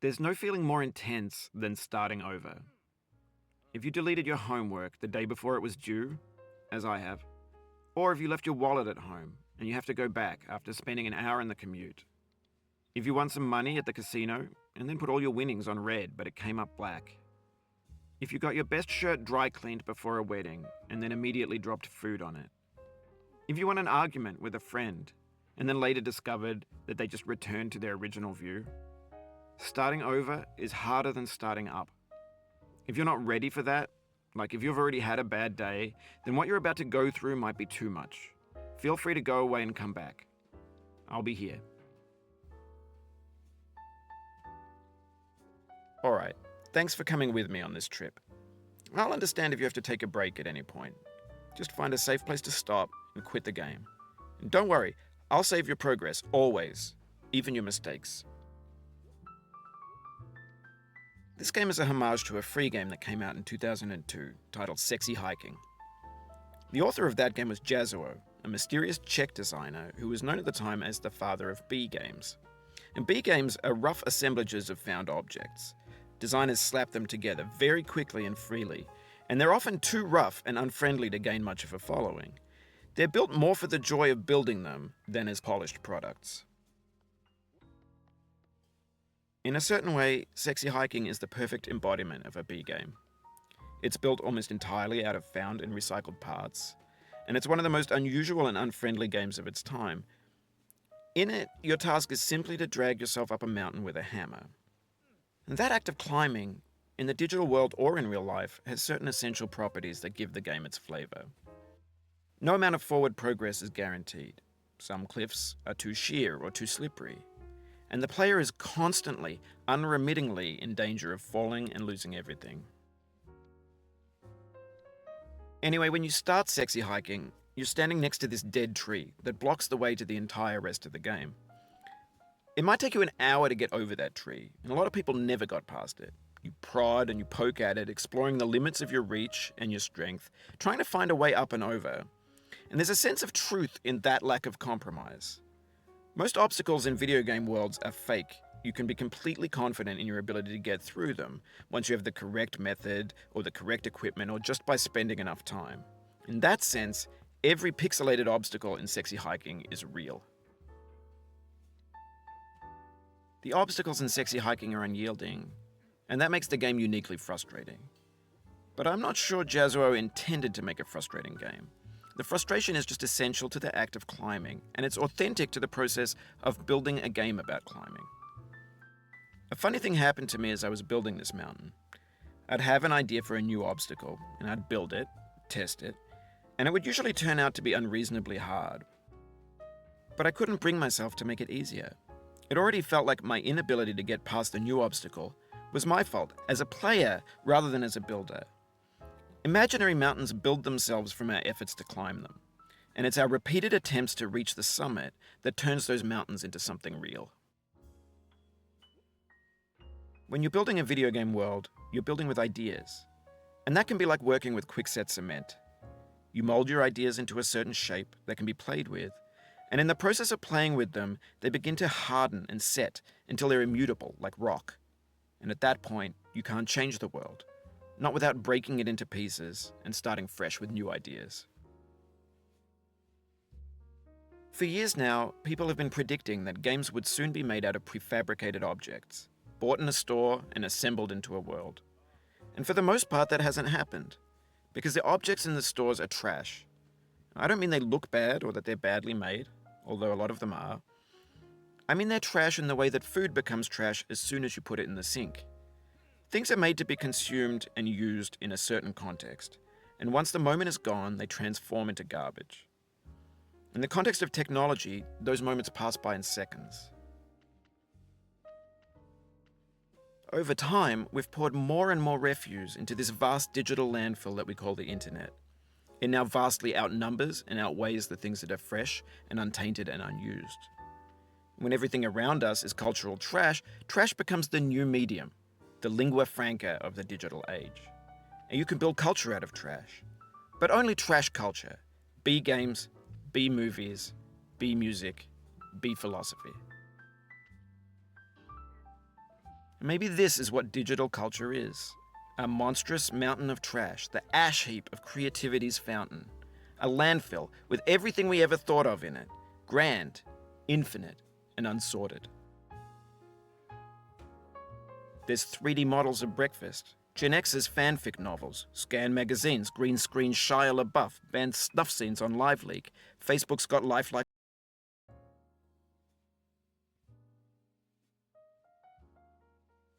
There's no feeling more intense than starting over. If you deleted your homework the day before it was due, as I have, or if you left your wallet at home and you have to go back after spending an hour in the commute. If you won some money at the casino and then put all your winnings on red but it came up black. If you got your best shirt dry cleaned before a wedding and then immediately dropped food on it. If you won an argument with a friend and then later discovered that they just returned to their original view. Starting over is harder than starting up. If you're not ready for that, like if you've already had a bad day, then what you're about to go through might be too much. Feel free to go away and come back. I'll be here. Alright, thanks for coming with me on this trip. I'll understand if you have to take a break at any point. Just find a safe place to stop and quit the game. And don't worry, I'll save your progress, always, even your mistakes. This game is a homage to a free game that came out in 2002, titled Sexy Hiking. The author of that game was Jazuo, a mysterious Czech designer who was known at the time as the father of B games. And B games are rough assemblages of found objects. Designers slap them together very quickly and freely, and they're often too rough and unfriendly to gain much of a following. They're built more for the joy of building them than as polished products. In a certain way, Sexy Hiking is the perfect embodiment of a B game. It's built almost entirely out of found and recycled parts, and it's one of the most unusual and unfriendly games of its time. In it, your task is simply to drag yourself up a mountain with a hammer. And that act of climbing, in the digital world or in real life, has certain essential properties that give the game its flavor. No amount of forward progress is guaranteed. Some cliffs are too sheer or too slippery. And the player is constantly, unremittingly in danger of falling and losing everything. Anyway, when you start Sexy Hiking, you're standing next to this dead tree that blocks the way to the entire rest of the game. It might take you an hour to get over that tree, and a lot of people never got past it. You prod and you poke at it, exploring the limits of your reach and your strength, trying to find a way up and over. And there's a sense of truth in that lack of compromise. Most obstacles in video game worlds are fake. You can be completely confident in your ability to get through them once you have the correct method or the correct equipment or just by spending enough time. In that sense, every pixelated obstacle in Sexy Hiking is real. The obstacles in Sexy Hiking are unyielding, and that makes the game uniquely frustrating. But I'm not sure Jazuo intended to make a frustrating game. The frustration is just essential to the act of climbing, and it's authentic to the process of building a game about climbing. A funny thing happened to me as I was building this mountain. I'd have an idea for a new obstacle, and I'd build it, test it, and it would usually turn out to be unreasonably hard. But I couldn't bring myself to make it easier. It already felt like my inability to get past the new obstacle was my fault as a player rather than as a builder. Imaginary mountains build themselves from our efforts to climb them, and it's our repeated attempts to reach the summit that turns those mountains into something real. When you're building a video game world, you're building with ideas, and that can be like working with quickset cement. You mold your ideas into a certain shape that can be played with, and in the process of playing with them, they begin to harden and set until they're immutable, like rock. And at that point, you can't change the world. Not without breaking it into pieces and starting fresh with new ideas. For years now, people have been predicting that games would soon be made out of prefabricated objects, bought in a store and assembled into a world. And for the most part, that hasn't happened, because the objects in the stores are trash. I don't mean they look bad or that they're badly made, although a lot of them are. I mean they're trash in the way that food becomes trash as soon as you put it in the sink. Things are made to be consumed and used in a certain context, and once the moment is gone, they transform into garbage. In the context of technology, those moments pass by in seconds. Over time, we've poured more and more refuse into this vast digital landfill that we call the internet. It now vastly outnumbers and outweighs the things that are fresh and untainted and unused. When everything around us is cultural trash, trash becomes the new medium, the lingua franca of the digital age. And you can build culture out of trash. But only trash culture. B games, B movies, B music, B philosophy. Maybe this is what digital culture is. A monstrous mountain of trash, the ash heap of creativity's fountain. A landfill with everything we ever thought of in it. Grand, infinite, and unsorted. There's 3D models of breakfast, Gen X's fanfic novels, scan magazines, green screen Shia LaBeouf, banned snuff scenes on LiveLeak, Facebook's got lifelike